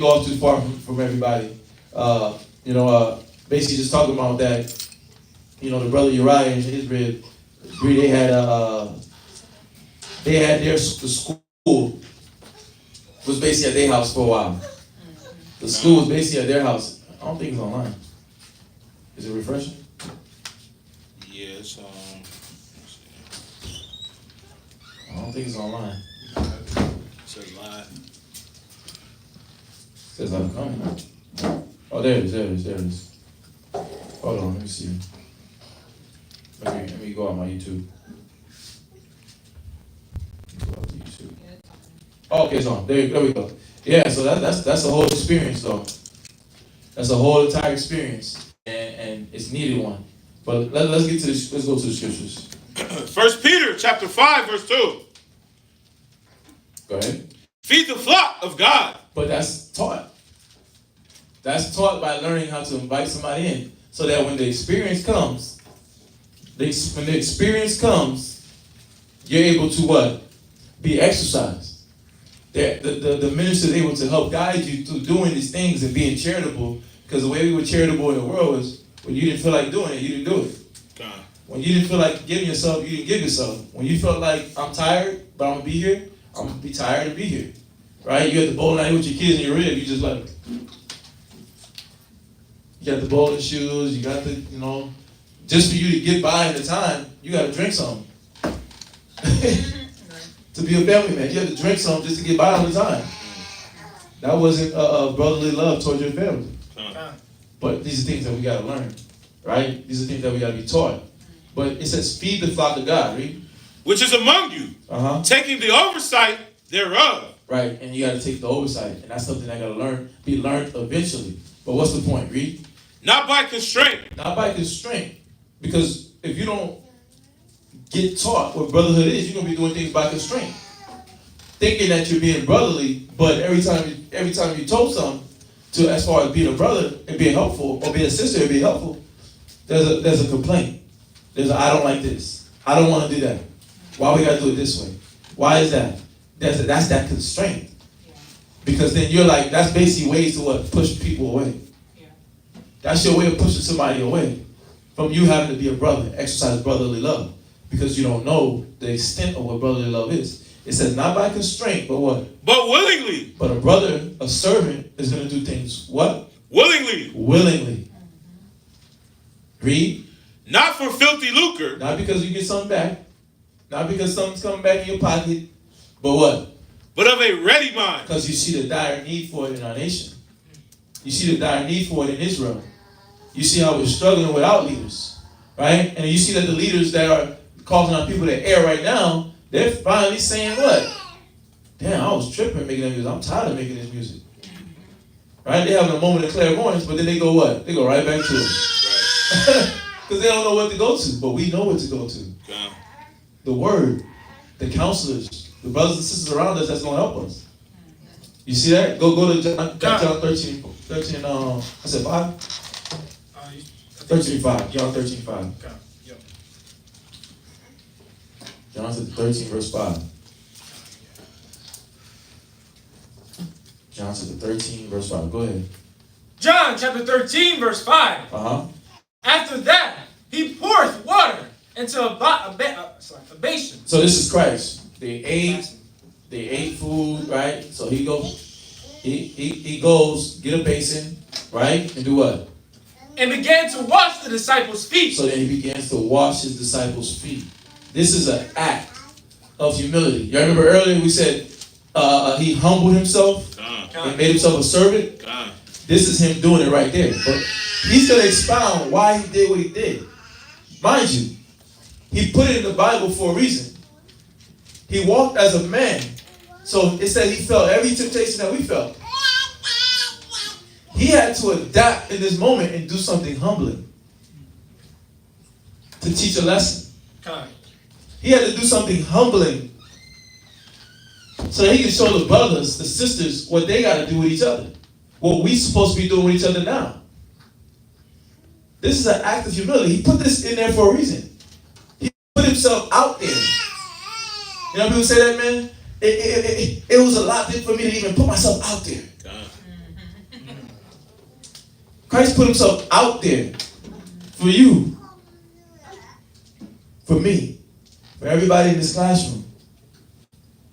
go off too far from everybody. Basically just talking about that. The brother Uriah and his rib, they had the school was basically at their house for a while. The school was basically at their house. I don't think it's online. Is it refreshing? Yes. I don't think it's online. It says live. It says I'm coming. Oh, there it is. Hold on, let me see. Let me go on my YouTube. Go out to YouTube. Oh, okay, it's on. There we go. Yeah, so that's the whole experience, though. That's a whole entire experience, and it's needed one. But let's go to the scriptures. 1 Peter chapter 5, verse 2. Go ahead. Feed the flock of God. But that's taught. That's taught by learning how to invite somebody in, so that when the experience comes, you're able to what? Be exercised. The minister is able to help guide you through doing these things and being charitable. Because the way we were charitable in the world was when you didn't feel like doing it, you didn't do it. God. When you didn't feel like giving yourself, you didn't give yourself. When you felt like, I'm tired, but I'm going to be here, I'm going to be tired to be here. Right? You at the bowling alley with your kids in your rib, you just like, you got the bowling shoes, you got the, just for you to get by at the time, you got to drink something. To be a family man, you have to drink something just to get by all the time. That wasn't a brotherly love towards your family. But these are things that we got to learn, right? These are things that we got to be taught. But it says, feed the flock of God, right? Which is among you, taking the oversight thereof. Right, and you got to take the oversight, and that's something that got to be learned eventually. But what's the point, read? Not by constraint. Not by constraint, because if you don't get taught what brotherhood is, you're gonna be doing things by constraint, thinking that you're being brotherly. But every time you told something to, as far as being a brother and being helpful, or being a sister and being helpful, there's a complaint. I don't like this. I don't want to do that. Why we gotta do it this way? Why is that? That's that constraint. Because then you're like, that's basically ways to what? Push people away. That's your way of pushing somebody away from you having to be a brother, exercise brotherly love, because you don't know the extent of what brotherly love is. It says not by constraint, but what? But willingly. But a brother, a servant, is going to do things what? Willingly. Willingly. Read. Not for filthy lucre. Not because you get something back. Not because something's coming back in your pocket. But what? But of a ready mind. Because you see the dire need for it in our nation. You see the dire need for it in Israel. You see how we're struggling without leaders, right? And you see that the leaders that are causing our people to err right now, they're finally saying what? Damn, I was tripping making that music. I'm tired of making this music. Right? They're having a moment of clairvoyance, but then they go what? They go right back to it. Right. Because they don't know what to go to, but we know what to go to. Yeah. The word, the counselors, the brothers and sisters around us that's going to help us. You see that? Go to John 13, I said 5? 13:5. John 13:5. John 13, verse 5. John 13, verse 5. Go ahead. John chapter 13, verse 5. After that, he poureth water into a basin. So this is Christ. They ate food, right? So he goes, get a basin, right? And do what? And began to wash the disciples' feet. So then he begins to wash his disciples' feet. This is an act of humility. You remember earlier we said he humbled himself and made himself a servant? This is him doing it right there. But he's going to expound why he did what he did. Mind you, he put it in the Bible for a reason. He walked as a man. So it said he felt every temptation that we felt. He had to adapt in this moment and do something humbling to teach a lesson. He had to do something humbling so that he can show the brothers, the sisters, what they got to do with each other. What we supposed to be doing with each other now. This is an act of humility. He put this in there for a reason. He put himself out there. You know people say that, man? It was a lot for me to even put myself out there. Christ put himself out there for you, for me, for everybody in this classroom,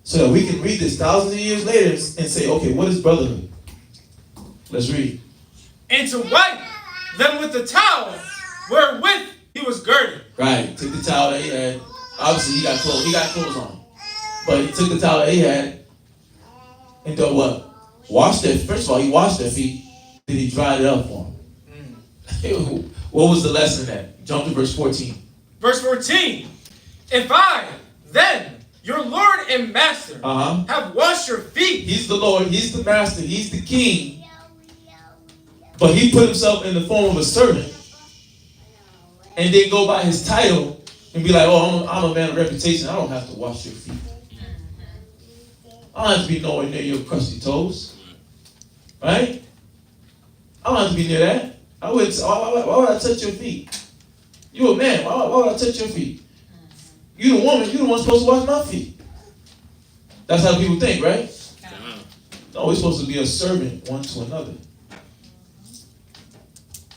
so that we can read this thousands of years later and say, okay, what is brotherhood? Let's read. And to wipe them with the towel wherewith he was girded. Right. Took the towel that he had. Obviously, he got clothes on. But he took the towel that he had and did what? Washed their, first of all, he washed their feet. Then he dried it up for them. What was the lesson in that? Jump to verse 14. Verse 14. If I, then, your Lord and Master, have washed your feet. He's the Lord, he's the Master, he's the King. But he put himself in the form of a servant. And then go by his title and be like, oh, I'm a man of reputation. I don't have to wash your feet. I don't have to be nowhere near your crusty toes. Right? I don't have to be near that. Why would I touch your feet? You a man. Why would I touch your feet? You the woman. You the one supposed to wash my feet. That's how people think, right? No, we're supposed to be a servant one to another.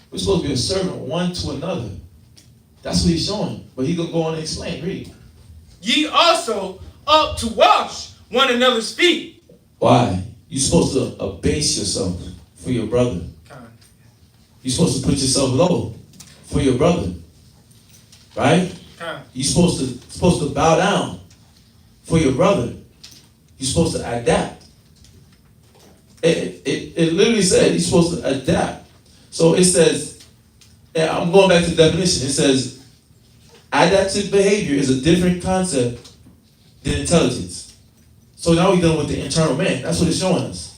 We're supposed to be a servant one to another. That's what he's showing. But he's going to go on and explain. Read. Ye also ought to wash one another's feet. Why? You're supposed to abase yourself for your brother. You're supposed to put yourself low for your brother. Right? You're supposed to bow down for your brother. You're supposed to adapt. It literally said you're supposed to adapt. So it says, and I'm going back to the definition. It says, adaptive behavior is a different concept than intelligence. So now we're dealing with the internal man. That's what it's showing us.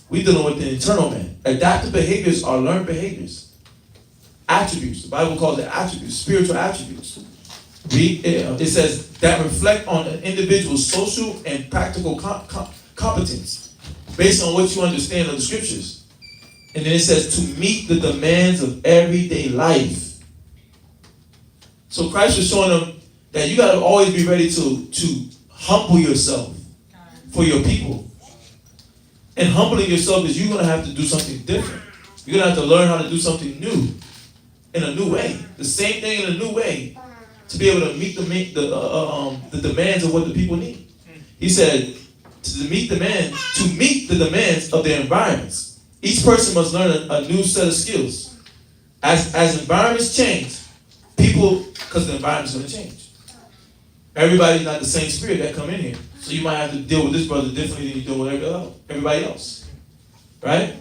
We're dealing with the internal man. Adaptive behaviors are learned behaviors. Attributes. The Bible calls it attributes, spiritual attributes. It says that reflect on an individual's social and practical competence based on what you understand of the scriptures. And then it says to meet the demands of everyday life. So Christ was showing them that you got to always be ready to humble yourself for your people. And humbling yourself is you're going to have to do something different. You're going to have to learn how to do something new in a new way. The same thing in a new way to be able to meet the demands of what the people need. He said to meet the demands of their environments. Each person must learn a new set of skills. As environments change, people, because the environment's going to change. Everybody's not the same spirit that come in here. So you might have to deal with this brother differently than you deal with everybody else. Right?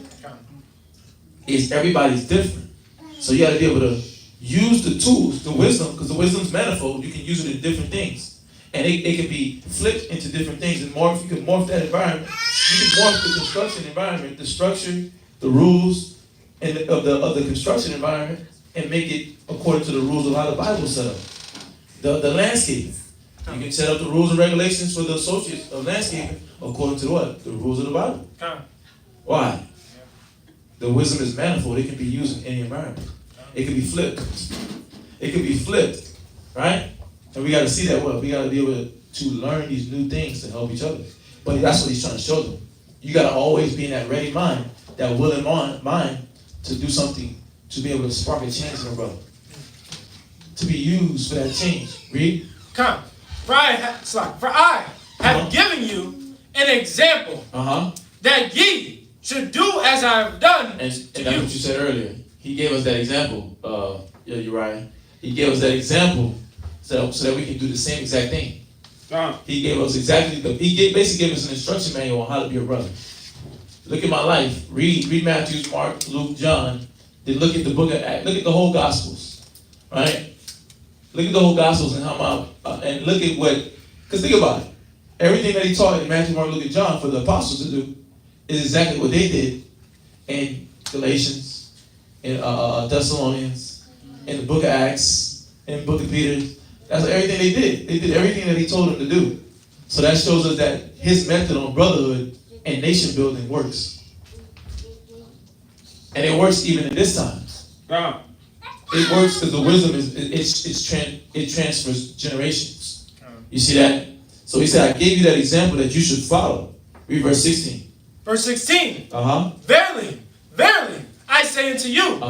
Everybody's different. So you got to be able to use the tools, the wisdom, because the wisdom's manifold. You can use it in different things. And it can be flipped into different things. And you can morph that environment. You can morph the construction environment, the structure, the rules of the construction environment, and make it according to the rules of how the Bible set up. The landscaping. You can set up the rules and regulations for the associates of landscaping according to what? The rules of the Bible. Why? The wisdom is manifold. It can be used in any environment. It can be flipped. It can be flipped. Right? And we got to see that well. We got to be able to learn these new things to help each other. But that's what he's trying to show them. You got to always be in that ready mind, that willing mind to do something, to be able to spark a change in a brother. To be used for that change. Read. Come. For I have given you an example that ye should do as I have done. And that's what you said earlier. He gave us that example, Uriah. He gave us that example so that we can do the same exact thing. He gave us basically gave us an instruction manual on how to be a brother. Look at my life. Read Matthew, Mark, Luke, John. Then look at the book of Acts. Look at the whole Gospels. Right? Look at the whole Gospels and and look at what, because think about it. Everything that he taught in Matthew, Mark, Luke, and John for the apostles to do is exactly what they did in Galatians, in Thessalonians, in the book of Acts, in the book of Peter. That's everything they did. They did everything that he told them to do. So that shows us that his method on brotherhood and nation building works. And it works even in this time. It works because the wisdom it transfers generations. You see that? So he said, I gave you that example that you should follow. Read verse 16. Verse 16. Verily, verily, I say say unto you,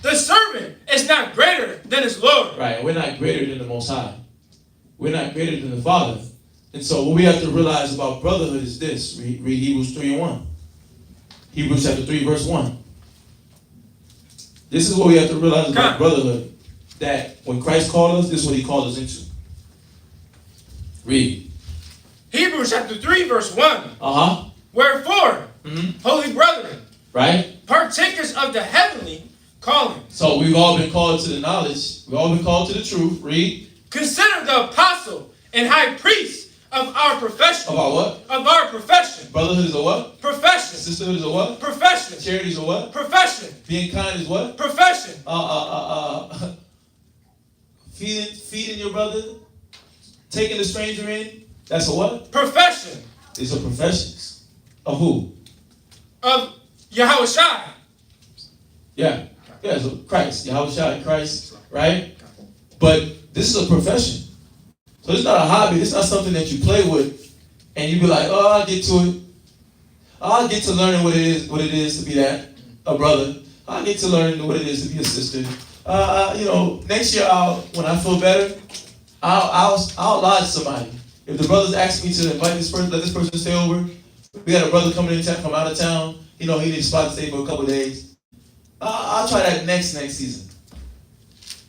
the servant is not greater than his Lord. Right, we're not greater than the Most High. We're not greater than the Father. And so what we have to realize about brotherhood is this. Read Hebrews 3:1. Hebrews chapter 3, verse 1. This is what we have to realize about brotherhood. That when Christ called us, this is what he called us into. Read. Hebrews chapter 3, verse 1. Wherefore, holy brethren, right, partakers of the heavenly calling. So we've all been called to the knowledge. We've all been called to the truth. Read. Consider the apostle and high priest of our profession. Of our what? Of our profession. Brotherhood is a what? Profession. Sisterhood is a what? Profession. Charity is a what? Profession. Being kind is what? Profession. Feeding your brother, taking the stranger in, that's a what? Profession. These are professions. Of who? Of Yahushua. Yeah. Yeah, so Christ. Yahushua, Christ, right? But this is a profession. So it's not a hobby. It's not something that you play with and you be like, oh, I'll get to it. I'll get to learning what it is to be that, a brother. I'll get to learn what it is to be a sister. Next year, when I feel better, I'll lodge somebody. If the brothers ask me to invite this person, let this person stay over. We got a brother coming in town from out of town. He needs a spot to stay for a couple of days. I'll try that next season.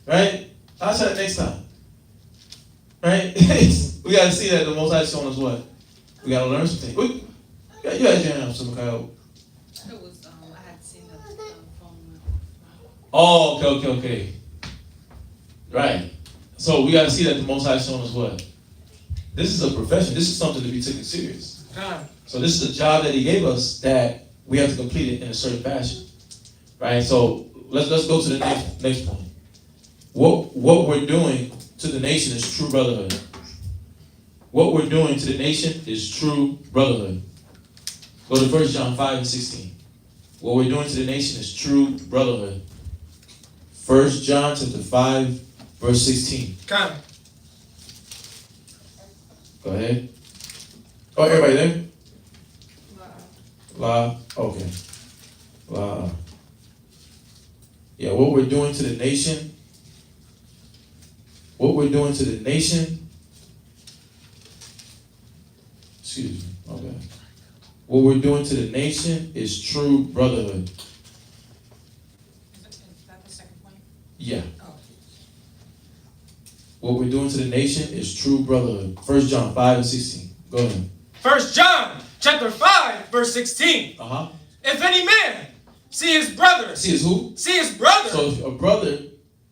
Right? I'll try that next time. Right? We got to see that the Most High is showing us what? We got to learn some things. You had your hand up, so Mikhail. It was, I had seen the phone. Oh, okay. Right. So we got to see that the Most High is showing us what? This is a profession. This is something to be taken serious. So this is a job that he gave us that we have to complete it in a certain fashion. Right? So let's go to the next point. What we're doing to the nation is true brotherhood. What we're doing to the nation is true brotherhood. Go to 1 John 5:16. What we're doing to the nation is true brotherhood. 1 John chapter 5, verse 16. Go ahead. Oh, everybody there? La. Okay. La. Yeah, what we're doing to the nation. Excuse me. Okay. What we're doing to the nation is true brotherhood. Is that the second point? Yeah. Oh. What we're doing to the nation is true brotherhood. 1 John 5:16. Go ahead. 1 John chapter 5, verse 16. If any man see his brother. See his who? See his brother. So if a brother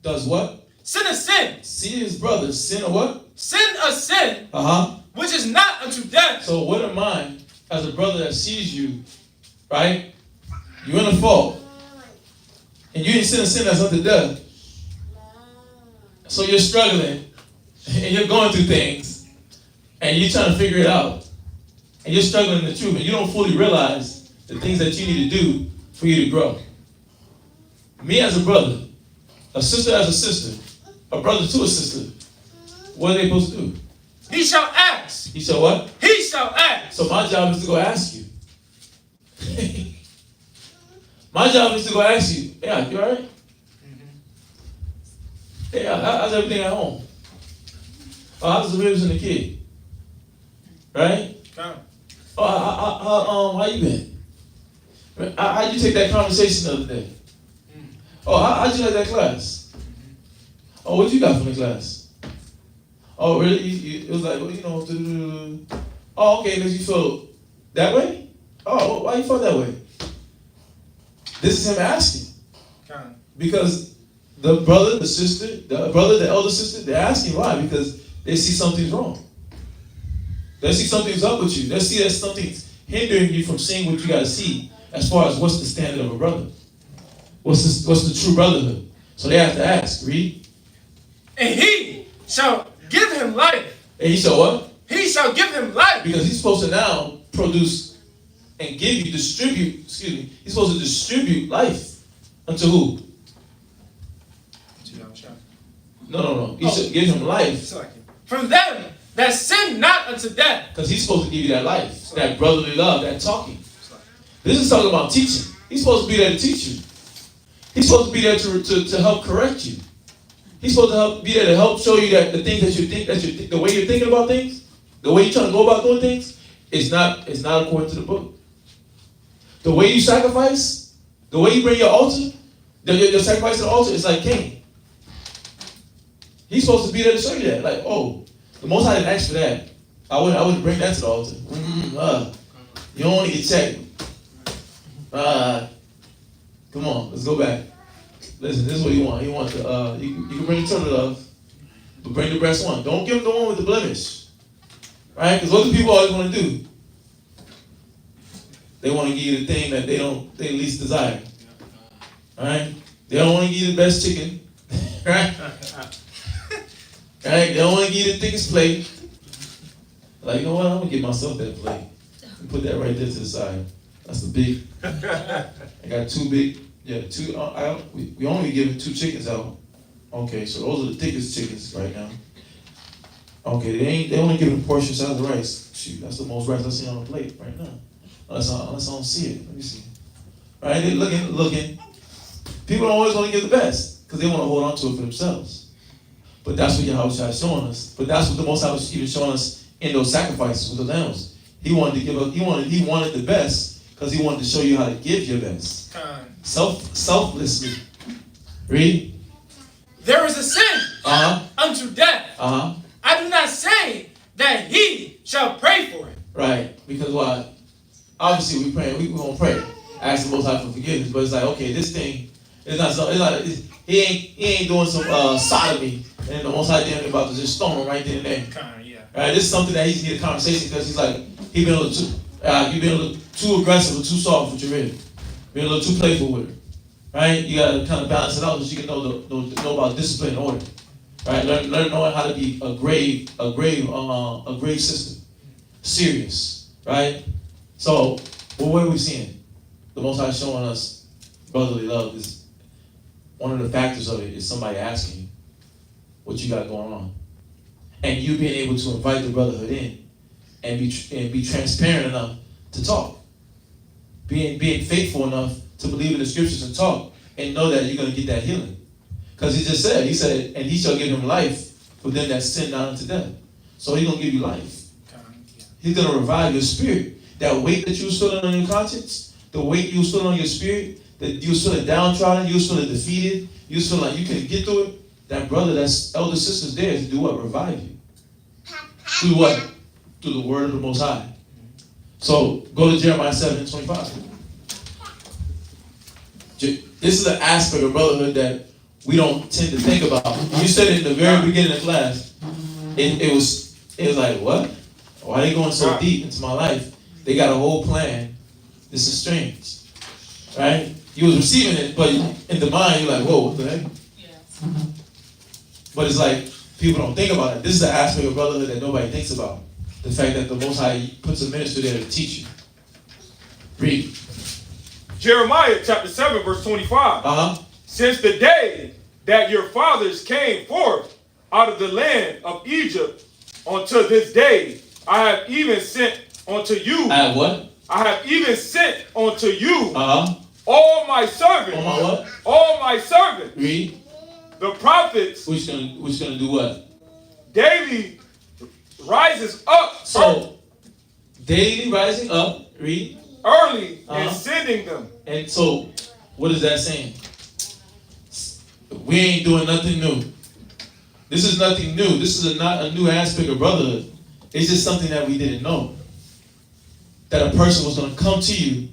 does what? Sin a sin. See his brother sin a what? Sin a sin. Which is not unto death. So what am I as a brother that sees you, right? You're in a fault. And you didn't sin a sin that's unto death. So you're struggling. And you're going through things. And you're trying to figure it out. And you're struggling in the truth. And you don't fully realize the things that you need to do for you to grow. Me as a brother, a sister as a sister, a brother to a sister, what are they supposed to do? He shall ask. He shall what? He shall ask. So my job is to go ask you. My job is to go ask you, yeah, you all right? Hey, how's everything at home? Oh, how's the ribs and the kid? Right? Oh, how you been? How'd you take that conversation the other day? Oh, how'd you like that class? Oh, what you got from the class? Oh, really? It was like, oh, okay, makes you feel that way? Oh, why you felt that way? This is him asking. Because the brother, the sister, the elder sister, they're asking why? Because they see something's wrong. They see something's up with you. They see that something's hindering you from seeing what you got to see as far as what's the standard of a brother. What's the true brotherhood? So they have to ask, read. And he shall give him life. And he shall what? He shall give him life. Because he's supposed to now produce and distribute, he's supposed to distribute life unto who? No. He should give him life. From them that sin not unto death. Because he's supposed to give you that life, that brotherly love, that talking. This is talking about teaching. He's supposed to be there to teach you. He's supposed to be there to help correct you. He's supposed to be there to help show you that the things that you think, the way you're thinking about things, the way you're trying to go about doing things, is not according to the book. The way you sacrifice, the way you bring your altar, your sacrifice to the altar is like Cain. He's supposed to be there to show you that. Like, oh, the Most High didn't ask for that. I wouldn't bring that to the altar. You don't want to get checked. Come on, let's go back. Listen, this is what you want. You want the you can bring the turtle dove, but bring the breast one. Don't give them the one with the blemish, right? Because what do people always want to do? They want to give you the thing that they least desire, right? They don't want to give you the best chicken, right? Right? They don't want to give you the thickest plate. Like, you know what? I'm gonna give myself that plate. Put that right there to the side. That's the big. I got two big. Yeah, two. We only giving 2 chickens out. Okay, so those are the thickest chickens right now. Okay, they only giving a portion size of rice. Shoot, that's the most rice I've seen on the plate right now. Unless I don't see it. Let me see. Right? They looking. People don't always want to give the best because they want to hold on to it for themselves. But that's what Yahweh is showing us. But that's what the Most High was even showing us in those sacrifices with the lambs. He wanted to give up. He wanted the best because he wanted to show you how to give your best. Selflessly. Read. There is a sin unto death. I do not say that he shall pray for it. Right. Because why? Obviously we pray. We're gonna pray. Ask the Most High for forgiveness. But it's like, okay, this thing is not so. It's like he ain't doing some sodomy, and the Most High damn about to just stone him right there and there. Right. This is something that he needs a conversation because he's like you've been a little too aggressive or too soft with your rib. Been a little too playful with her. Right? You gotta kind of balance it out so you can know about discipline and order. Right? Learn knowing how to be a grave sister. Serious. Right? So what are we seeing? The Most High showing us brotherly love is one of the factors of it is somebody asking you what you got going on. And you being able to invite the brotherhood in and be transparent enough to talk. Being faithful enough to believe in the scriptures and talk and know that you're going to get that healing. Because he said, and he shall give him life for them that sin not unto death. So he's going to give you life. He's going to revive your spirit. That weight that you was feeling on your conscience, the weight you was feeling on your spirit, that you was feeling downtrodden, you was feeling defeated, you was feeling like you couldn't get through it, that brother, that elder sister's there to do what? Revive you. Through what? Through the word of the Most High. So go to Jeremiah 7:25. This is an aspect of brotherhood that we don't tend to think about. You said it in the very beginning of class. It was like, what? Why are they going so deep into my life? They got a whole plan. This is strange. Right? You was receiving it, but in the mind, you're like, whoa, what the heck? Yes. But it's like, people don't think about it. This is the aspect of brotherhood that nobody thinks about. The fact that the Most High puts a minister there to teach you. Read. Jeremiah chapter 7, verse 25. Since the day that your fathers came forth out of the land of Egypt unto this day, I have even sent unto you. I have what? I have even sent unto you all my servants. All my what? All my servants. Read. The prophets. Which gonna do what? Daily rises up. So daily rising up. Read. Early and sending them. And so, what is that saying? We ain't doing nothing new. This is nothing new. This is not a new aspect of brotherhood. It's just something that we didn't know. That a person was going to come to you,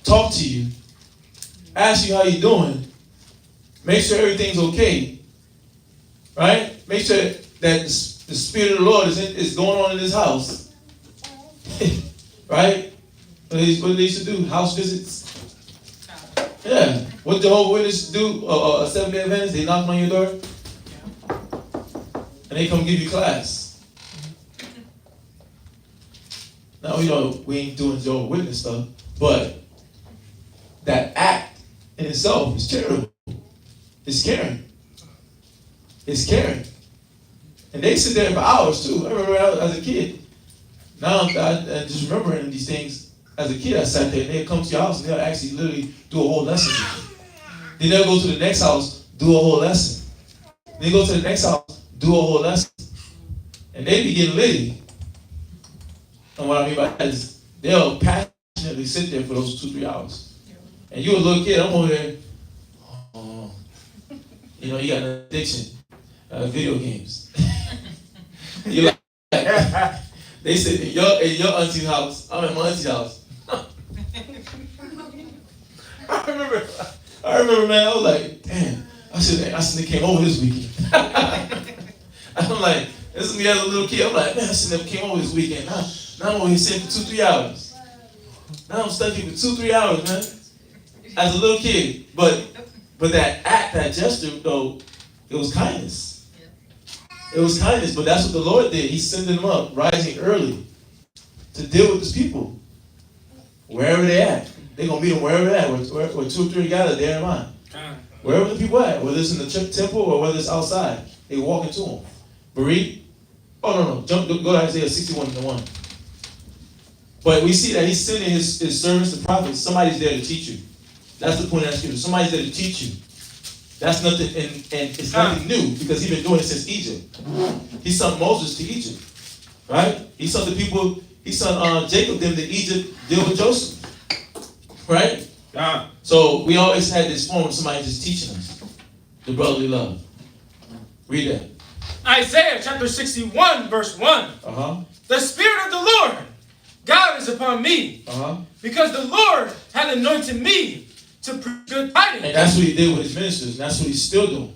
talk to you, ask you how you doing, make sure everything's okay, right? Make sure that the Spirit of the Lord is going on in this house, right? What do they used to do? House visits? Yeah. What the Jehovah's Witnesses do? A 7-day Adventist, they knock on your door and they come give you class. Now, we ain't doing Jehovah's Witness stuff, but that act in itself is charitable. It's caring. It's caring. And they sit there for hours too. I remember as a kid. Now I just remembering these things. As a kid, I sat there and they'd come to your house and they'll actually literally do a whole lesson with you. Then they'll go to the next house, do a whole lesson. Then go to the next house, do a whole lesson. And they be getting litty. And what I mean by that is they'll passionately sit there for those 2-3 hours. And you a little kid, I'm over there, oh, you know, you got an addiction, video games. You like, they sit in your auntie's house, I'm at my auntie's house. I remember, man, I was like, damn, I should have came over this weekend. I'm like, this is me as a little kid. I'm like, man, I should never came over this weekend. Now I'm over here sitting for 2-3 hours. Now I'm studying for 2-3 hours, man. As a little kid. But that act, that gesture, though, it was kindness. It was kindness, but that's what the Lord did. He sent them up, rising early, to deal with his people. Wherever they at. They're going to meet them wherever they're at. Where 2 or 3 gathered, there am I. Wherever the people at, whether it's in the temple or whether it's outside, they walk into them. Marie? Oh, no. Go to Isaiah 61:1. But we see that he's sending his servants, the prophets. Somebody's there to teach you. That's the point of that scripture. Somebody's there to teach you. That's nothing, and it's nothing new because he's been doing it since Egypt. He sent Moses to Egypt, right? He sent the people, he sent Jacob them to Egypt, deal with Joseph, right? So we always had this form of somebody just teaching us the brotherly love. Read that. Isaiah chapter 61, verse 1. The Spirit of the Lord, God is upon me, because the Lord hath anointed me to preach good tidings. And that's what he did with his ministers. And that's what he's still doing.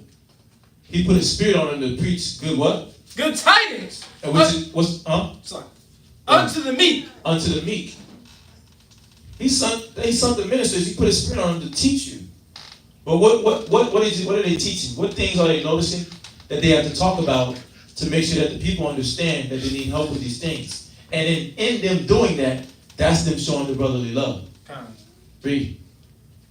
He put his Spirit on them to preach good what? Good tidings. And what's unto the meek. Unto the meek. He sent the ministers. He put his Spirit on them to teach you. But what are they teaching? What things are they noticing that they have to talk about to make sure that the people understand that they need help with these things? And in them doing that, that's them showing the brotherly love. Read.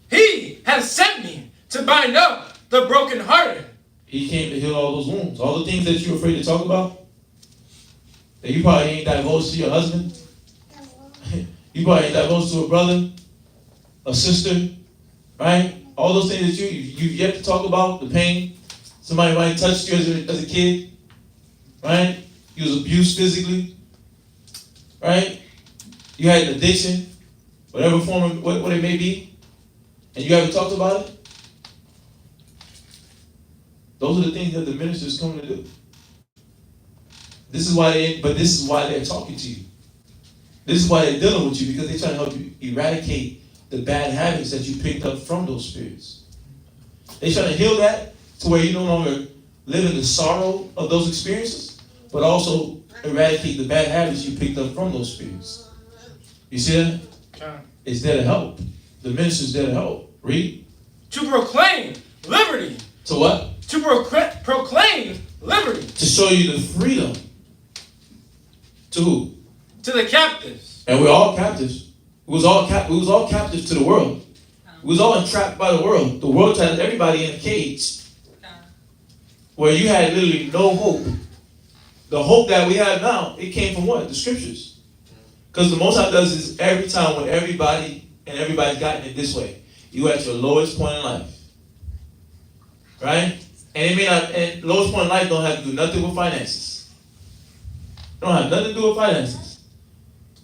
He has sent me to bind up the brokenhearted. He came to heal all those wounds. All the things that you're afraid to talk about, that you probably ain't divulged to your husband. You probably ain't divulged to a brother, a sister, right? All those things that you've yet to talk about, the pain. Somebody might have touched you as a kid, right? You was abused physically, right? You had an addiction, whatever form of what it may be, and you haven't talked about it. Those are the things that the ministers come to do. This is why they're talking to you. This is why they're dealing with you, because they're trying to help you eradicate the bad habits that you picked up from those spirits. They're trying to heal that to where you no longer live in the sorrow of those experiences, but also eradicate the bad habits you picked up from those spirits. You see that? It's there to help. The minister's there to help. Read. To proclaim liberty. To what? To proclaim liberty. To show you the freedom. To who? To the captives. And we're all captives. We was all captives to the world. We was all entrapped by the world. The world had everybody in a cage where you had literally no hope. The hope that we have now, it came from what? The scriptures. Because the Most High does this every time when everybody's gotten it this way. You at your lowest point in life. Right? And lowest point in life don't have to do nothing with finances. Don't have nothing to do with finances.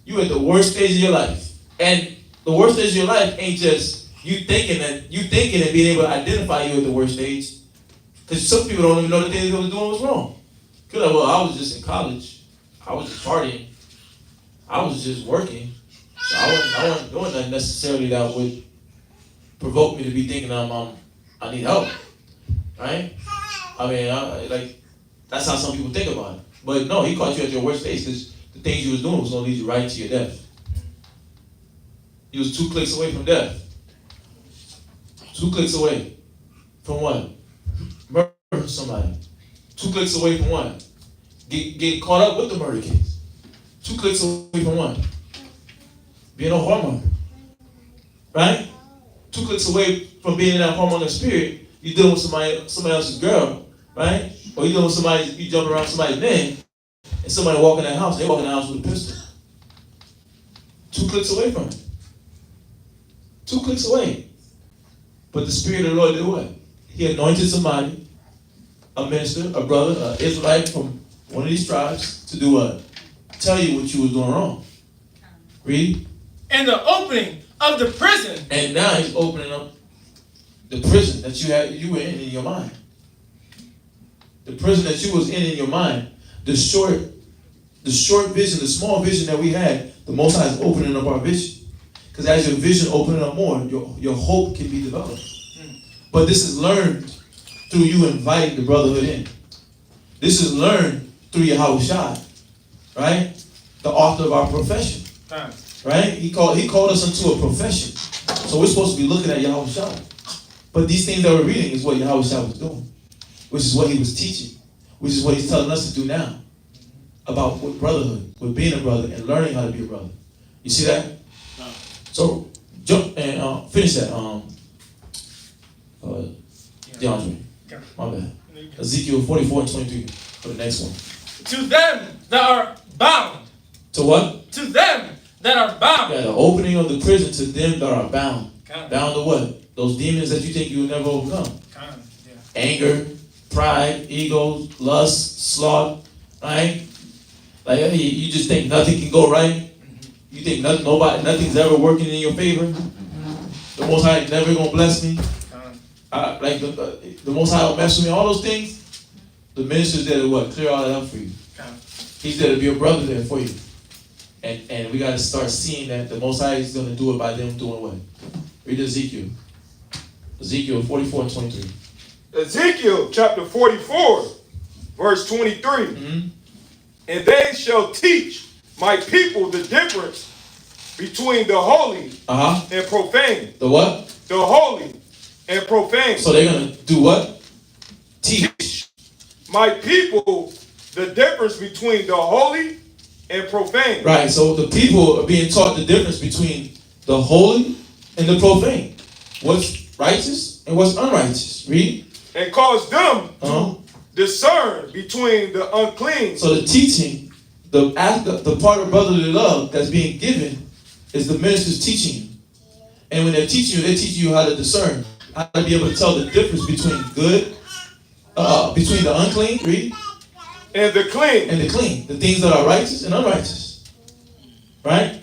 You at the worst stage of your life. And the worst stage of your life ain't just you thinking and being able to identify you at the worst stage. Because some people don't even know the things they were doing was wrong. Because, well, I was just in college. I was just partying. I was just working. So I wasn't doing nothing necessarily that would provoke me to be thinking I need help. Right? I mean, that's how some people think about it. But no, he caught you at your worst stage because the things you was doing was going to lead you right to your death. You was 2 clicks away from death. 2 clicks away from what? Murdering somebody. 2 clicks away from what? Getting caught up with the murder case. 2 clicks away from what? Being a whoremonger. Right? 2 clicks away from being in that whoremonger spirit, you're dealing with somebody else's girl, right? Or you're dealing with somebody, you jump around somebody's man, and somebody walk in that house, they walk in the house with a pistol. 2 clicks away from it. 2 clicks away. But the Spirit of the Lord did what? He anointed somebody, a minister, a brother, an Israelite from one of these tribes, to do what? Tell you what you was doing wrong. Read. And the opening of the prison. And now he's opening up the prison that you were in your mind. The prison that you was in your mind. The short vision, the small vision that we had, the Most High is opening up our vision. Because as your vision opening up more, your hope can be developed. But this is learned through you inviting the brotherhood in. This is learned through Yahushua, right? The author of our profession, right? He called us into a profession. So we're supposed to be looking at Yahushua. But these things that we're reading is what Yahushua was doing, which is what he was teaching, which is what he's telling us to do now about what brotherhood, with being a brother and learning how to be a brother. You see that? So jump and finish that. DeAndre, my bad. Ezekiel 44 and 23 for the next one. To them that are bound. To what? To them that are bound. Yeah, the opening of the prison to them that are bound. Bound to what? Those demons that you think you will never overcome. Yeah. Anger, pride, ego, lust, sloth, right? Like you just think nothing can go right. You think nothing's ever working in your favor. The Most High never gonna bless me. Like the Most High don't mess with me. All those things, the minister's there to what? Clear all that up for you. He's there to be a brother there for you. And we got to start seeing that the Most High is going to do it by them doing what? Read Ezekiel. Ezekiel 44 and 23. Ezekiel chapter 44, verse 23. Mm-hmm. And they shall teach my people the difference between the holy and profane. The what? The holy and profane. So they're going to do what? Teach my people the difference between the holy and profane. Right, so the people are being taught the difference between the holy and the profane. What's righteous and what's unrighteous. Read. And cause them to discern between the unclean. So the teaching, the part of brotherly love that's being given is the minister's teaching you. And when they're teaching you how to discern, how to be able to tell the difference between good, between the unclean, read, and the clean. And the clean. The things that are righteous and unrighteous. Right?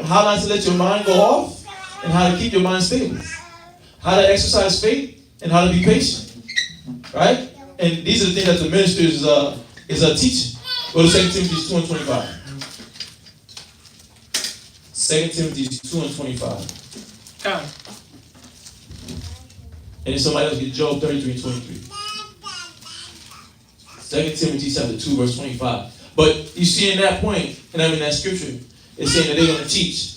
How not to let your mind go off and how to keep your mind stable. How to exercise faith and how to be patient. Right? And these are the things that the minister is teaching. Go to 2 Timothy 2 and 25. 2 Timothy 2 and 25. And then somebody else get Job 33 and 23. 2 Timothy chapter 2 verse 25. But you see in that point, and I mean that scripture, it's saying that they're going to teach.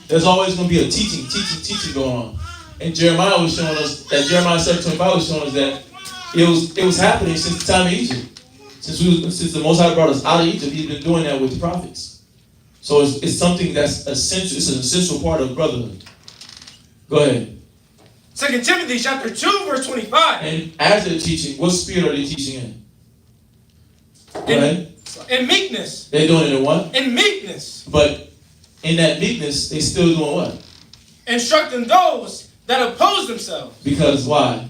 There's always going to be a teaching going on. And Jeremiah was showing us that Jeremiah 7:25 was showing us that it was happening since the time of Egypt. Since the Most High brought us out of Egypt, he's been doing that with the prophets. So it's something that's essential. It's an essential part of brotherhood. Go ahead. 2 Timothy chapter 2 verse 25. And as they're teaching, what spirit are they teaching in? In meekness. They're doing it in what? In meekness. But in that meekness, they still doing what? Instructing those that oppose themselves. Because why?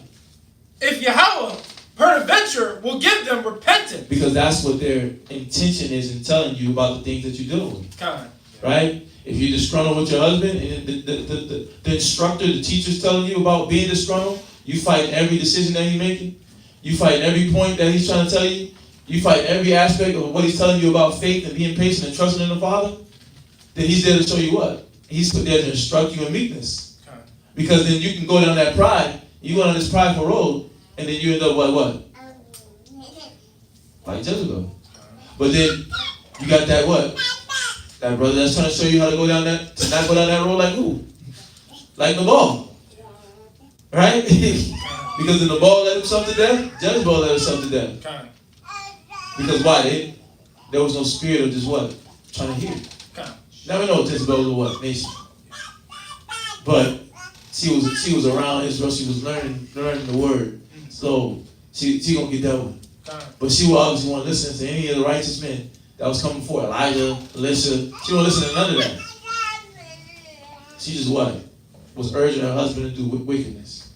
If Yahweh peradventure will give them repentance. Because that's what their intention is in telling you about the things that you're dealing with. Right? If you're disgruntled with your husband and the instructor, the teacher's telling you about being disgruntled, you fight every decision that he's making. You fight every point that he's trying to tell you. You fight every aspect of what he's telling you about faith and being patient and trusting in the Father. Then he's there to show you what? He's put there to instruct you in meekness. Because then you can go down that pride. You go down this prideful road, and then you end up what? Like Jezebel. But then you got that what? That brother that's trying to show you how to go down that, to not go down that road like who? Like Nabal. Right? Because when Nabal led himself to death, Jezebel led himself to death. Because why? There was no spirit of just what? Trying to hear. Now we know Jezebel was a what? Nation. But she was around Israel. She was learning the word. So she gonna get that one. But she will obviously want to listen to any of the righteous men that was coming forth. Elijah, Elisha. She won't listen to none of that. She just what? was urging her husband to do wickedness.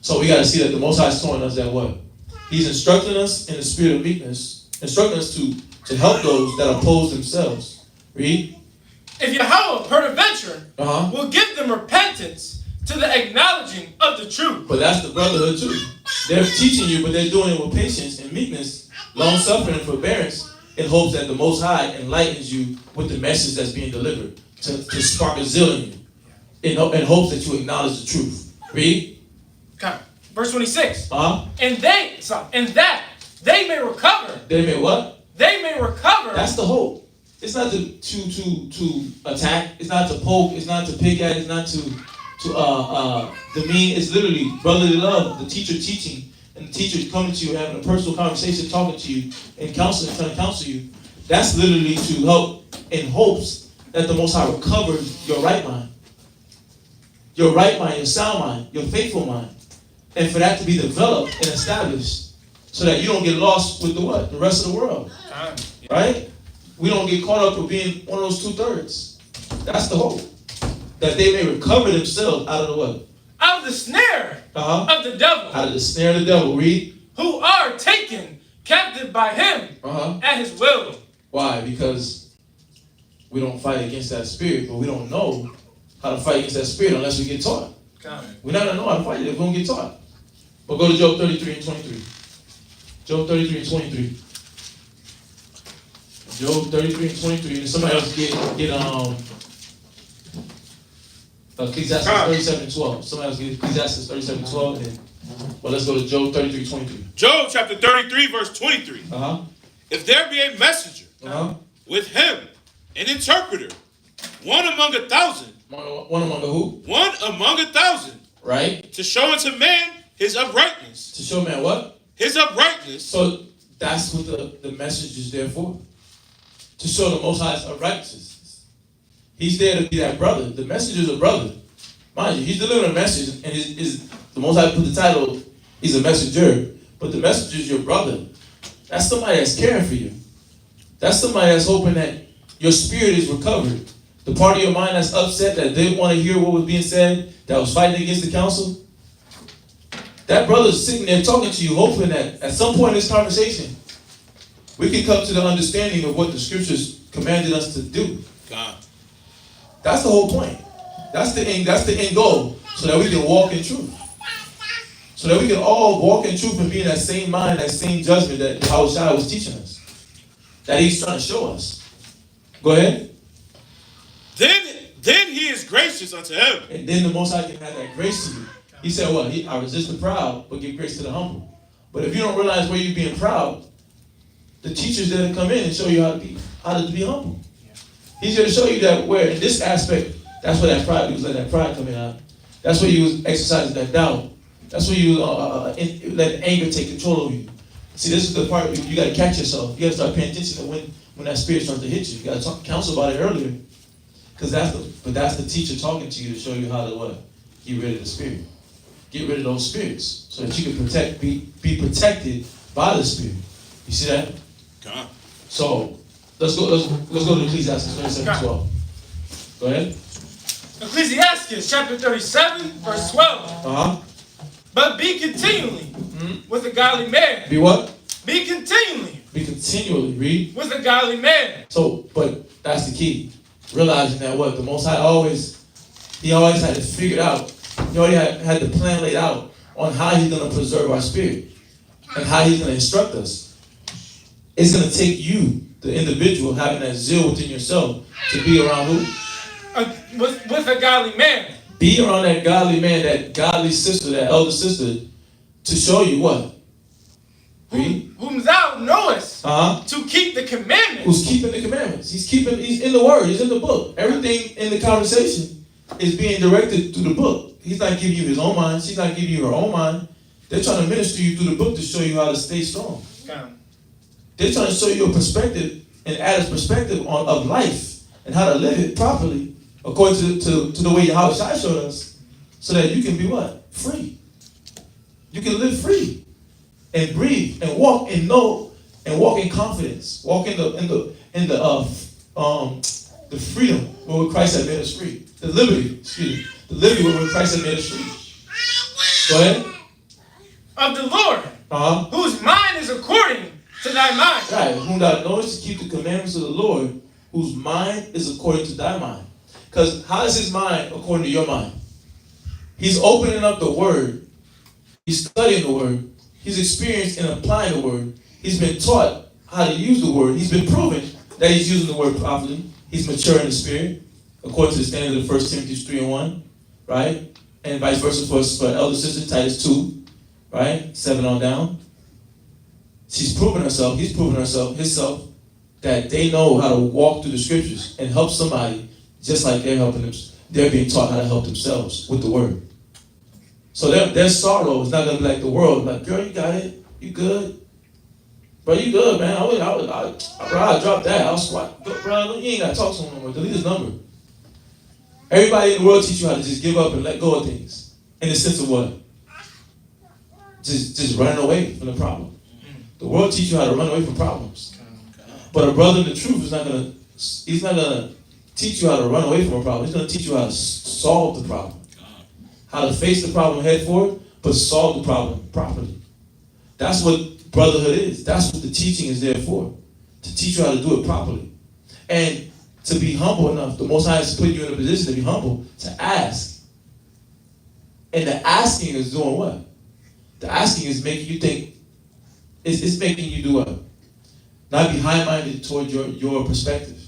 So we got to see that the Most High is showing us that what? He's instructing us in the spirit of meekness, instructing us to help those that oppose themselves. Read. If Yahweh peradventure will give them repentance to the acknowledging of the truth. But that's the brotherhood too. They're teaching you, but they're doing it with patience and meekness, long-suffering and forbearance, in hopes that the Most High enlightens you with the message that's being delivered, to spark a zeal in you, in hopes that you acknowledge the truth. Read. Okay. Verse 26. And that they may recover. They may what? They may recover. That's the hope. It's not to attack. It's not to poke. It's not to pick at. It's not to demean. It's literally brotherly love. The teacher teaching and the teacher coming to you, having a personal conversation, talking to you, and counseling, trying to counsel you. That's literally to help in hopes that the Most High recovers your right mind, your sound mind, your faithful mind, and for that to be developed and established, so that you don't get lost with the what? The rest of the world, right? We don't get caught up with being one of those 2/3. That's the hope. That they may recover themselves out of the what? Out of the snare of the devil. Out of the snare of the devil. Read. Who are taken captive by him at his will. Why? Because we don't fight against that spirit, but we don't know how to fight against that spirit unless we get taught. We're not going to know how to fight it if we don't get taught. But go to Job 33 and 23. Job 33 and 23. Job 33 and 23. And somebody else get Ecclesiastes 37 and 12. Somebody else get Ecclesiastes 37 and 12. And then, well, let's go to Job 33 23. Job chapter 33, verse 23. If there be a messenger with him, an interpreter, one among 1,000. One among the who? One among 1,000. Right. To show unto man his uprightness. To show man what? His uprightness. So that's what the message is there for. To show the Most High's uprightness. He's there to be that brother. The messenger is a brother. Mind you, he's delivering a message, and the Most High put the title, he's a messenger. But the messenger is your brother. That's somebody that's caring for you. That's somebody that's hoping that your spirit is recovered. The part of your mind that's upset, that didn't want to hear what was being said, that was fighting against the counsel. That brother's sitting there talking to you, hoping that at some point in this conversation, we can come to the understanding of what the scriptures commanded us to do. God. That's the whole point. That's the end goal, so that we can walk in truth. So that we can all walk in truth and be in that same mind, that same judgment that Yahushua was teaching us. That he's trying to show us. Go ahead. Then he is gracious unto him. And then the Most High can have that grace to you. He said, what? I resist the proud, but give grace to the humble. But if you don't realize where you're being proud, the teacher's there to come in and show you how to be humble. He's here to show you that where in this aspect, that's where that pride, he was letting that pride coming out. That's where you was exercising that doubt. That's where you let anger take control of you. See, this is the part where you got to catch yourself. You got to start paying attention to when that spirit starts to hit you. You got to counsel about it earlier. Because that's the teacher talking to you to show you how to what? Get rid of the spirit. Get rid of those spirits so that you can be protected by the spirit. You see that? God. So let's go to Ecclesiastes 37:12. Go ahead. Ecclesiastes chapter 37, verse 12. But be continually with a godly man. Be what? Be continually. Be continually, read. With a godly man. So, but that's the key. Realizing that what? The Most High always had it figured out. He already had the plan laid out on how he's going to preserve our spirit and how he's going to instruct us. It's going to take you, the individual, having that zeal within yourself to be around who? With a godly man. Be around that godly man, that godly sister, that elder sister, to show you what? Whom thou knowest to keep the commandments. Who's keeping the commandments? He's in the word. He's in the book. Everything in the conversation is being directed through the book. He's not giving you his own mind. She's not giving you her own mind. They're trying to minister you through the book to show you how to stay strong. They're trying to show you a perspective and add a perspective of life and how to live it properly according to the way Yahushua showed us, so that you can be what? Free. You can live free and breathe and walk and know and walk in confidence. Walk in the freedom where Christ had made us free. The liberty, literally when Christ had made us free. Go ahead. Of the Lord, whose mind is according to thy mind. Right, whom thou knowest to keep the commandments of the Lord, whose mind is according to thy mind. Because how is his mind according to your mind? He's opening up the word. He's studying the word. He's experienced in applying the word. He's been taught how to use the word. He's been proven that he's using the word properly. He's mature in the spirit, according to the standard of 1 Timothy 3:1, right? And vice versa for elder sister, Titus 2, right? 7 on down. She's proven herself, he's proven himself, that they know how to walk through the scriptures and help somebody just like they're being taught how to help themselves with the word. So their sorrow is not going to be like the world. Like, girl, you got it. You good. Bro, you good, man. I dropped that. I'll squat. Bro, you ain't got to talk to him no more. Delete his number. Everybody in the world teach you how to just give up and let go of things. In the sense of what? Just running away from the problem. The world teach you how to run away from problems. But a brother in the truth is not going to teach you how to run away from a problem. He's going to teach you how to solve the problem. How to face the problem head forward, but solve the problem properly. That's what brotherhood is. That's what the teaching is there for. To teach you how to do it properly. And to be humble enough. The Most High is putting you in a position to be humble, to ask. And the asking is doing what? The asking is making you think, it's making you do what? Not be high-minded toward your perspective.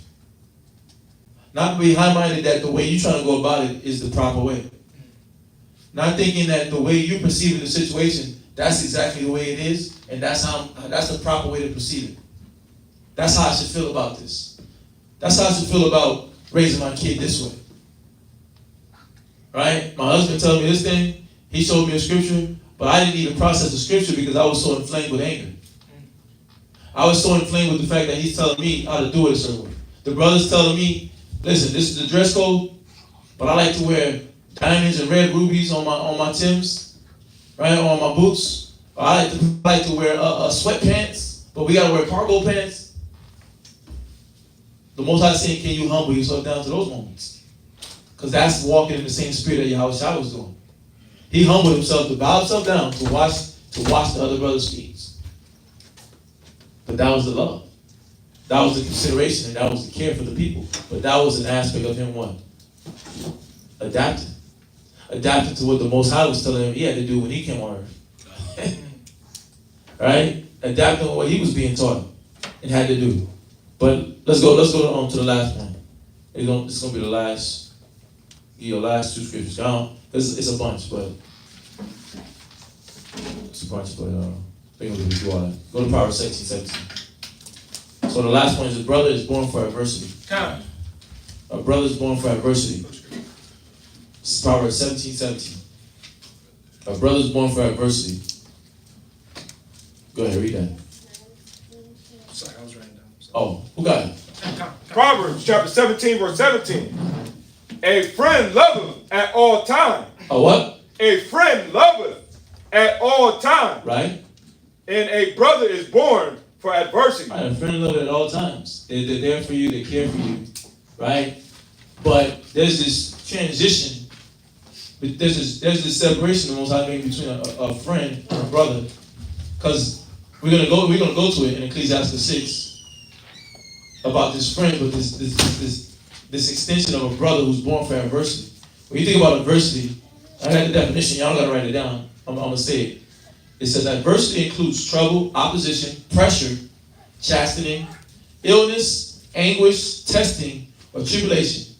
Not be high-minded that the way you're trying to go about it is the proper way. Not thinking that the way you're perceiving the situation, that's exactly the way it is, and that's the proper way to perceive it. That's how I should feel about this. That's how I should feel about raising my kid this way. Right? My husband telling me this thing, he showed me a scripture, but I didn't even process the scripture because I was so inflamed with anger. I was so inflamed with the fact that he's telling me how to do it a certain way. The brother's telling me, listen, this is the dress code, but I like to wear diamonds and red rubies on my Timbs, right, on my boots. I like to wear sweatpants, but we gotta wear cargo pants. The Most High saying, can you humble yourself down to those moments? Because that's walking in the same spirit that Yahweh Shai was doing. He humbled himself to bow himself down to wash the other brother's feet. But that was the love. That was the consideration, and that was the care for the people. But that was an aspect of him what? Adapting. Adapting to what the Most High was telling him he had to do when he came on earth. Right? Adapting to what he was being taught and had to do. But let's go on to the last one. It's gonna be the last. Your last two scriptures. It's a bunch, but go to Proverbs 17:17. So the last one is a brother is born for adversity. A brother is born for adversity. It's Proverbs 17:17. A brother is born for adversity. Go ahead, read that. Sorry, I was writing down. Oh, who got it? Proverbs chapter 17, verse 17. A friend loveth at all times. A what? A friend loveth at all times. Right. And a brother is born for adversity. Right, a friend loveth at all times. They're there for you, they care for you. Right? But there's this transition. There's this separation the Most High made between a friend and a brother. Because we're gonna go to it in Ecclesiastes 6 about this friend, but this extension of a brother who's born for adversity. When you think about adversity, I got the definition, y'all gotta write it down. I'm gonna say it. It says adversity includes trouble, opposition, pressure, chastening, illness, anguish, testing, or tribulation.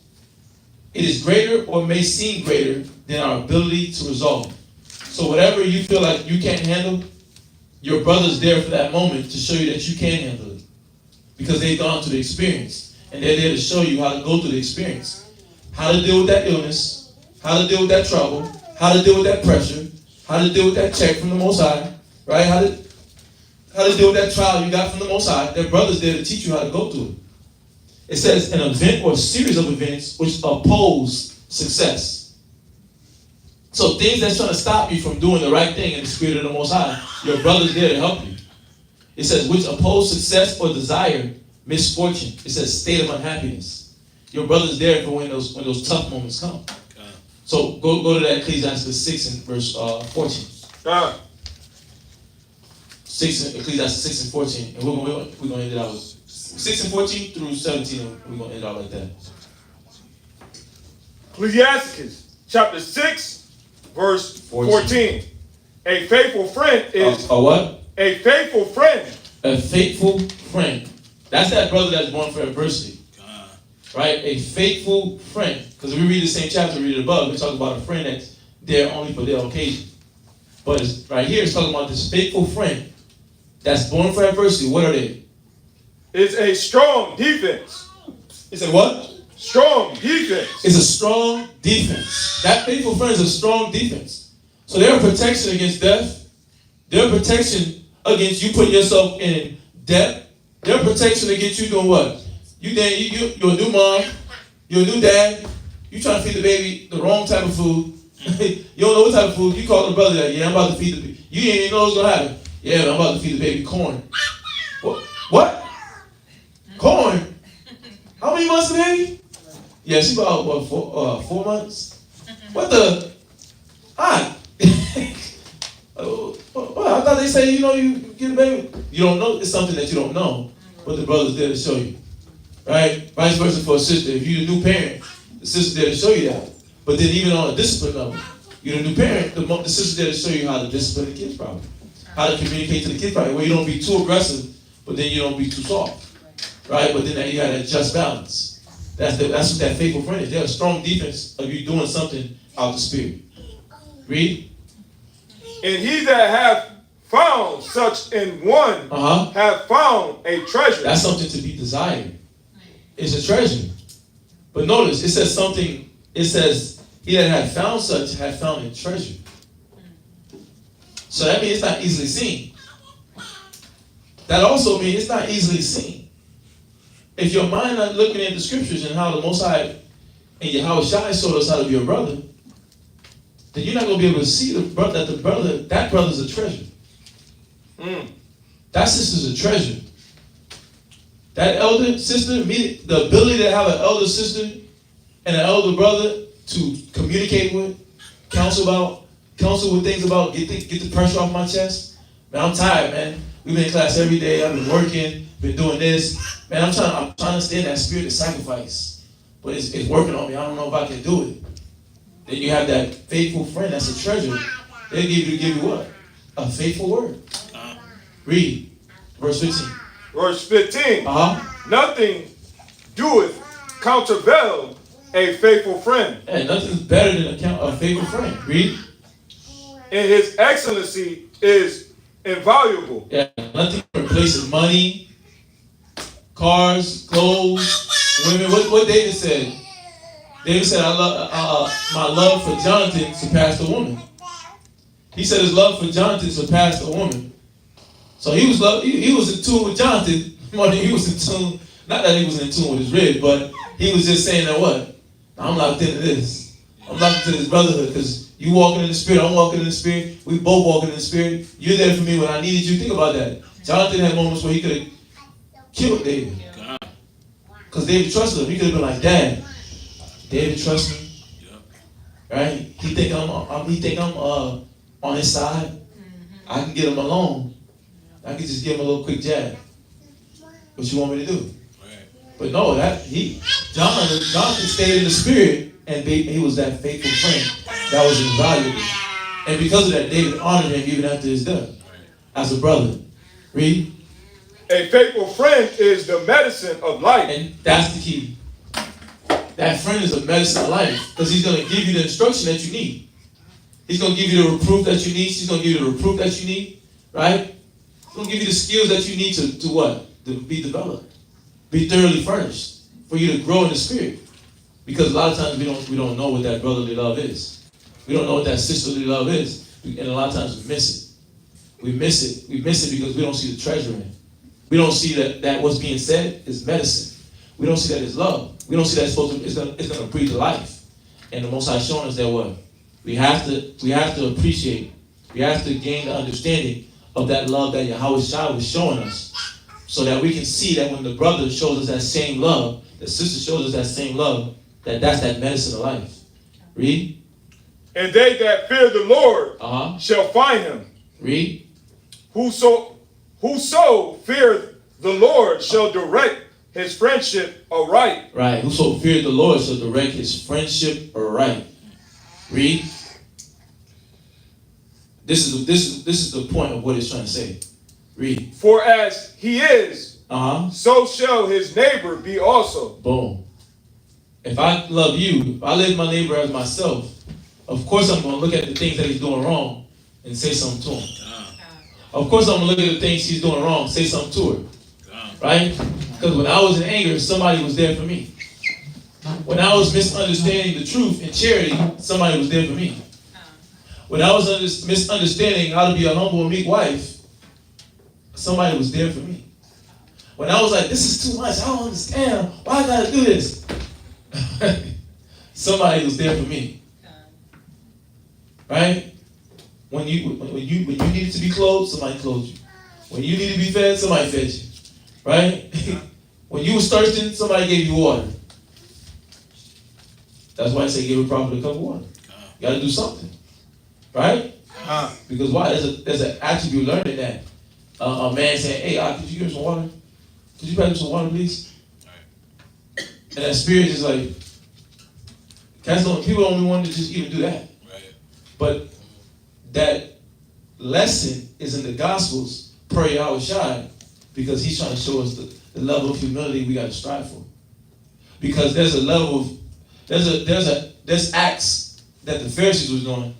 It is greater or may seem greater than our ability to resolve. So whatever you feel like you can't handle, your brother's there for that moment to show you that you can handle it. Because they've gone through the experience. And they're there to show you how to go through the experience. How to deal with that illness, how to deal with that trouble, how to deal with that pressure, how to deal with that check from the Most High, right? How to deal with that trial you got from the Most High. Their brother's there to teach you how to go through it. It says an event or a series of events which oppose success. So things that's trying to stop you from doing the right thing in the spirit of the Most High, your brother's there to help you. It says which oppose success or desire misfortune. It says state of unhappiness. Your brother's there for when those tough moments come. So go to that Ecclesiastes 6 and verse 14. 6 and Ecclesiastes 6 and 14. And we're gonna end it out with 6 and 14 through 17, and we're gonna end it out like that. Ecclesiastes chapter 6, verse 14. A faithful friend is a what? A faithful friend. A faithful friend. That's that brother that's born for adversity. Right? A faithful friend. Because if we read the same chapter, read it above, we talk about a friend that's there only for their occasion. But right here, it's talking about this faithful friend that's born for adversity. What are they? It's a strong defense. It's a what? Strong defense. It's a strong defense. That faithful friend is a strong defense. So they're a protection against death. They're a protection against you putting yourself in debt. They're a protection against you doing what? You're a new mom. You're a new dad. You trying to feed the baby the wrong type of food. You don't know what type of food. You call the brother that, yeah, I'm about to feed the baby. You ain't even know what's going to happen. Yeah, I'm about to feed the baby corn. What? Corn? How many months the baby? Yeah, she's about, what, 4 months? What the? I thought they say, you get a baby. You don't know. It's something that you don't know. But the brother's there to show you. Right? Vice versa for a sister. If you're a new parent, the sister's there to show you that. But then even on a discipline level, you're a new parent, the sister's there to show you how to discipline the kids properly. How to communicate to the kids properly. Where you don't be too aggressive, but then you don't be too soft. Right? But then you got that just balance. That's what that faithful friend is. They're a strong defense of you doing something out the spirit. Read. And he that hath found such in one hath found a treasure. That's something to be desired. It's a treasure. But notice, it says something, it says, he that had found such had found a treasure. So that means it's not easily seen. That also means it's not easily seen. If your mind not looking at the scriptures and how the Most High and Yahweh Shai showed us how to be a brother, then you're not going to be able to see that brother's a treasure. That sister's a treasure. That elder sister, the ability to have an elder sister and an elder brother to communicate with, counsel with things about, get the pressure off my chest. Man, I'm tired, man. We've been in class every day. I've been working, been doing this. Man, I'm trying to stay in that spirit of sacrifice. But it's working on me. I don't know if I can do it. Then you have that faithful friend that's a treasure. They'll give you what? A faithful word. Read. Verse 15. Verse 15. Nothing doeth countervail a faithful friend. Yeah, nothing's better than a faithful friend. Read. And his excellency is invaluable. Yeah, nothing replaces money, cars, clothes, women. What David said? David said, my love for Jonathan surpassed a woman. He said his love for Jonathan surpassed a woman. So he was in tune with Jonathan more than he was in tune. Not that he was in tune with his rib, but he was just saying that what? I'm locked into this. I'm locked into this brotherhood because you walking in the spirit, I'm walking in the spirit. We both walking in the spirit. You're there for me when I needed you. Think about that. Jonathan had moments where he could have killed David. Because David trusted him. He could have been like, Dad, David trusts me. Right? He think I'm on his side. I can get him alone. I can just give him a little quick jab. What you want me to do? But no, Jonathan stayed in the spirit, and he was that faithful friend that was invaluable. And because of that, David honored him even after his death as a brother. Read. A faithful friend is the medicine of life. And that's the key. That friend is the medicine of life because he's going to give you the instruction that you need. He's going to give you the reproof that you need. He's going to give you the reproof that you need, right? He's going to give you the skills that you need to what? To be developed. Be thoroughly furnished for you to grow in the spirit. Because a lot of times we don't know what that brotherly love is. We don't know what that sisterly love is. And a lot of times we miss it. We miss it. We miss it because we don't see the treasure in it. We don't see that what's being said is medicine. We don't see that it's love. We don't see that it's going to breathe life. And the Most High showing us that what? We have to appreciate, we have to gain the understanding of that love that Yahweh Shai was showing us. So that we can see that when the brother shows us that same love, the sister shows us that same love, that's that medicine of life. Read. And they that fear the Lord shall find him. Read. Whoso fear the Lord shall direct his friendship aright. Right. Whoso feared the Lord shall direct his friendship aright. Read. This is the point of what it's trying to say. Read. For as he is, so shall his neighbor be also. Boom. If I love you, if I live my neighbor as myself, of course I'm going to look at the things that he's doing wrong and say something to him. Of course I'm going to look at the things she's doing wrong, say something to her. Right? Because when I was in anger, somebody was there for me. When I was misunderstanding the truth in charity, somebody was there for me. When I was misunderstanding how to be a humble and meek wife, somebody was there for me. When I was like, this is too much, I don't understand, why I gotta do this? Somebody was there for me. Right? When you needed to be clothed, somebody clothed you. When you needed to be fed, somebody fed you. Right? When you was thirsting, somebody gave you water. That's why I say give a prophet a cup of water. You gotta do something. Right? Because why? There's an attribute learning that a man saying, hey, could you give me some water? Could you pass me some water, please? Right. And that spirit is like, people don't want to just even do that. Right. But that lesson is in the Gospels, per Yahushua, because he's trying to show us the level of humility we got to strive for. Because there's a level of, there's acts that the Pharisees was doing,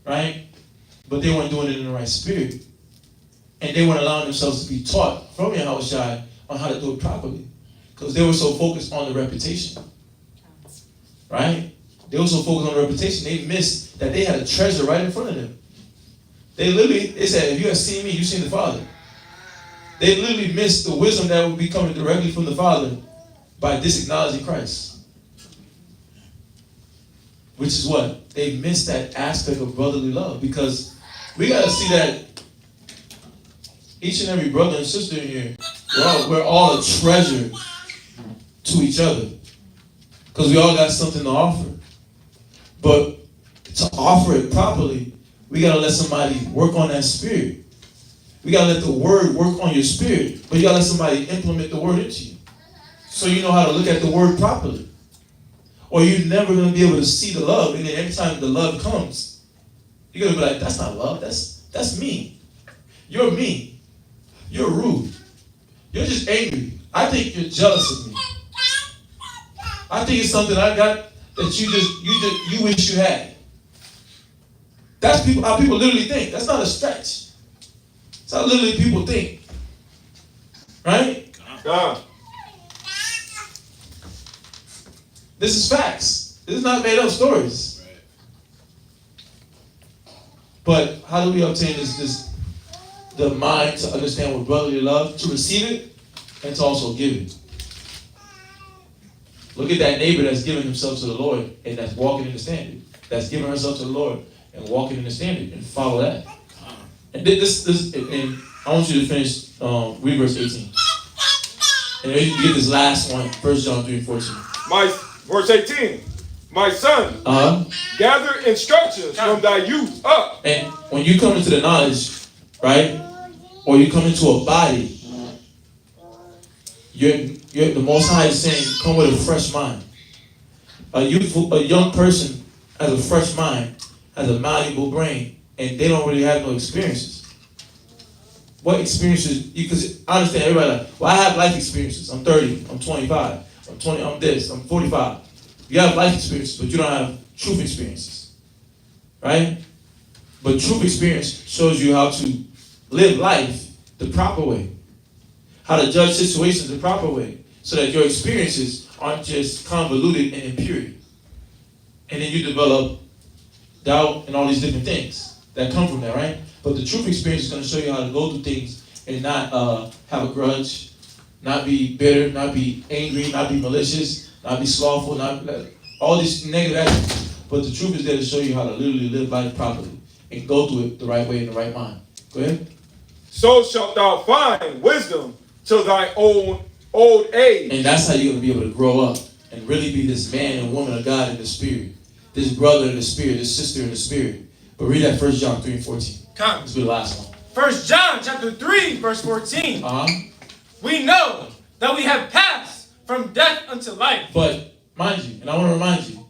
right? But they weren't doing it in the right spirit. And they weren't allowing themselves to be taught from Yahushua on how to do it properly. Because they were so focused on the reputation. Right? They were so focused on the reputation, they missed that they had a treasure right in front of them. They said, if you have seen me, you've seen the Father. They literally missed the wisdom that would be coming directly from the Father by disacknowledging Christ. Which is what? They missed that aspect of brotherly love. Because we got to see that each and every brother and sister in here, we're all a treasure to each other. Because we all got something to offer. But to offer it properly, we got to let somebody work on that spirit. We got to let the word work on your spirit. But you got to let somebody implement the word into you. So you know how to look at the word properly. Or you're never going to be able to see the love. And then every time the love comes, you're going to be like, that's not love. That's me. You're me. You're rude. You're just angry. I think you're jealous of me. I think it's something I got that you wish you had. That's how people literally think. That's not a stretch. That's how literally people think. Right? This is facts. This is not made up stories. But how do we obtain the mind to understand what brotherly love, to receive it, and to also give it? Look at that neighbor that's giving himself to the Lord and that's walking in the standard. That's giving herself to the Lord and walking in the standard, and follow that. And and I want you to finish read verse 18. And then you get this last one, 1 John 3:14. Verse 18. My son, gather instructions from thy youth up. And when you come into the knowledge, right, or you come into a body, you're the Most High is saying, come with a fresh mind. A young person has a fresh mind, has a malleable brain, and they don't really have no experiences. What experiences? Because I understand everybody like, well, I have life experiences. I'm 30, I'm 25, I'm 20, I'm this, I'm 45. You have life experiences, but you don't have truth experiences. Right? But truth experience shows you how to live life the proper way. How to judge situations the proper way. So that your experiences aren't just convoluted and impurity. And then you develop doubt and all these different things that come from that, right? But the truth experience is going to show you how to go through things and not have a grudge, not be bitter, not be angry, not be malicious, not be slothful, not all these negative actions. But the truth is there to show you how to literally live life properly and go through it the right way in the right mind. Go ahead. So shalt thou find wisdom till thy own old age. And that's how you're going to be able to grow up and really be this man and woman of God in the spirit. this brother in the spirit, this sister in the spirit. But read that 1 John 3 and 14. Come. This will be the last one. 1 John chapter 3, verse 14. We know that we have passed from death unto life. But mind you, and I want to remind you,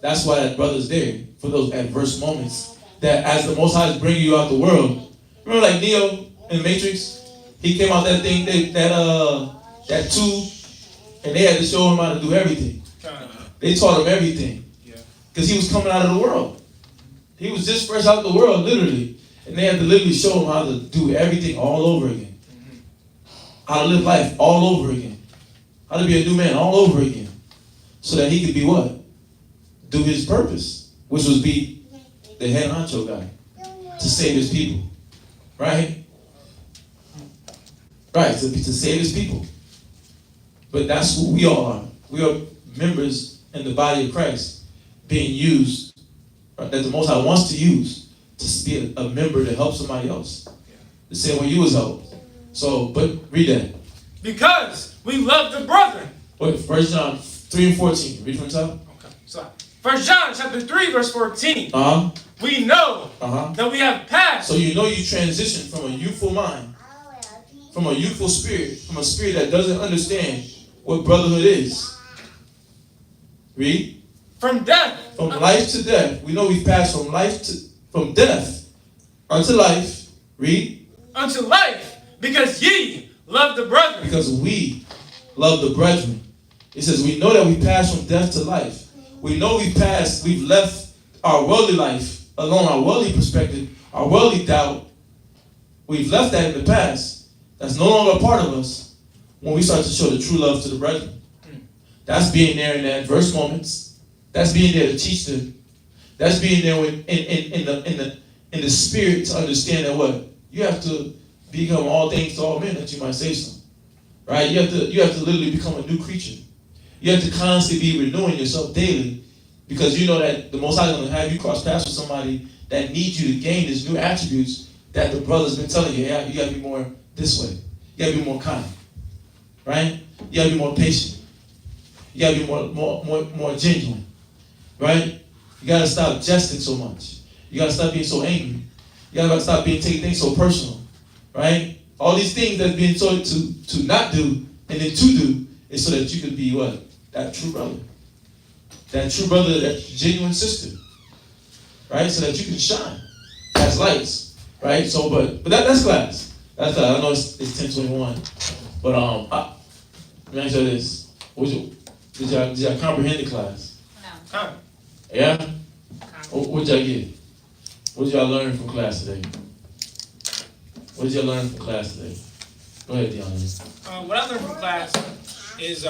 that's why that brother's there for those adverse moments. That as the Most High is bringing you out the world. Remember, like Neo in the Matrix, he came out that thing, that tube, and they had to show him how to do everything. They taught him everything, because he was coming out of the world. He was just fresh out of the world, literally, and they had to literally show him how to do everything all over again, how to live life all over again, how to be a new man all over again, so that he could be what? Do his purpose, which was be the head honcho guy, to save his people, right? Right, to save his people. But that's who we all are. We are members in the body of Christ, being used, right, that the Most High wants to use to be a member to help somebody else. The same way you was helped. So, but read that. Because we love the brethren. Wait, 1 John 3 and 14. Read from the top. Okay, so 1 John chapter 3, verse 14. We know that we have passed. So you know you transition from a youthful mind, from a youthful spirit, from a spirit that doesn't understand what brotherhood is. Read. From death. From life to death. We know we've passed from death unto life. Read. Unto life, because ye love the brethren. Because we love the brethren. It says we know that we passed from death to life. We know we've left our worldly life alone, our worldly perspective, our worldly doubt. We've left that in the past. That's no longer a part of us when we start to show the true love to the brethren. That's being there in the adverse moments. That's being there to teach them. That's being there in the spirit to understand that what? You have to become all things to all men, that you might say so. Right? You have to literally become a new creature. You have to constantly be renewing yourself daily, because you know that the Most High is going to have you cross paths with somebody that needs you to gain these new attributes that the brother's been telling you. Yeah, you got to be more this way. You got to be more kind. Right? You got to be more patient. You got to be more genuine. Right? You got to stop jesting so much. You got to stop being so angry. You got to stop taking things so personal. Right? All these things that's being told to not do and then to do is so that you can be what? That true brother. That true brother, that genuine sister. Right? So that you can shine as lights. Right? So, but that's class. That's I know it's 10:21. But let me ask you this. Did y'all comprehend the class? No. Yeah? What y'all get? What did y'all learn from class today? What did y'all learn from class today? Go ahead, Deanna. What I learned from class is,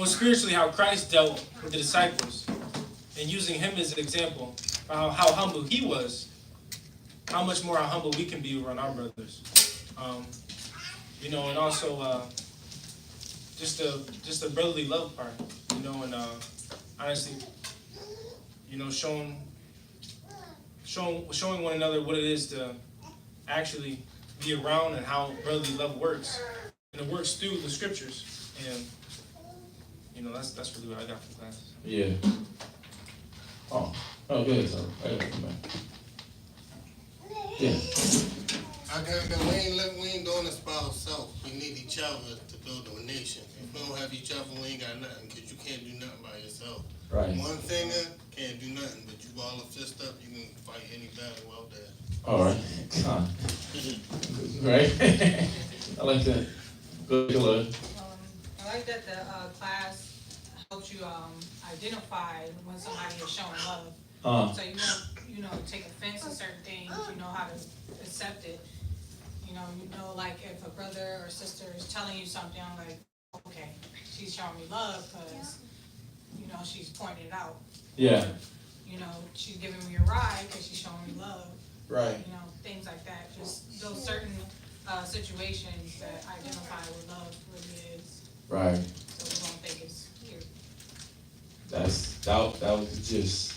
spiritually how Christ dealt with the disciples, and using him as an example, how humble he was, how much more humble we can be around our brothers. And also just the brotherly love part, and honestly, showing one another what it is to actually be around and how brotherly love works, and it works through the scriptures, and that's really what I got from class. Yeah. Oh, good. So I got to come back. Yeah. We ain't doing this by ourselves. We need each other to build a nation. If we don't have each other, we ain't got nothing, because you can't do nothing by yourself. Right. One finger can't do nothing, but you ball a fist up, you can fight any battle out there. All right. Right? I like that. Good, Lord. I like that the class helps you identify when somebody is showing love. So you don't take offense to certain things. You know how to accept it. Like if a brother or sister is telling you something, I'm like, okay, she's showing me love because she's pointing it out. Yeah. She's giving me a ride because she's showing me love. Right. Things like that. Just those certain situations that identify what love really is. Right. So we don't think it's weird. That was the gist.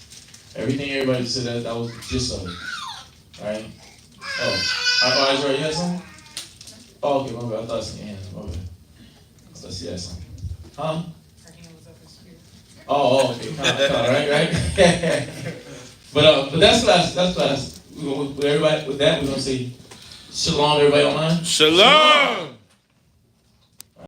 Everything everybody said, that was the gist of it. Right? Oh, Ezra, you had something? Oh, okay, my bad. I thought I seen your hand. My bad. I thought she had something. Huh? Her hand was up in spirit. Oh, okay. Right. But that's class. That's class. With everybody, with that, we're gonna say shalom. Everybody online. Shalom.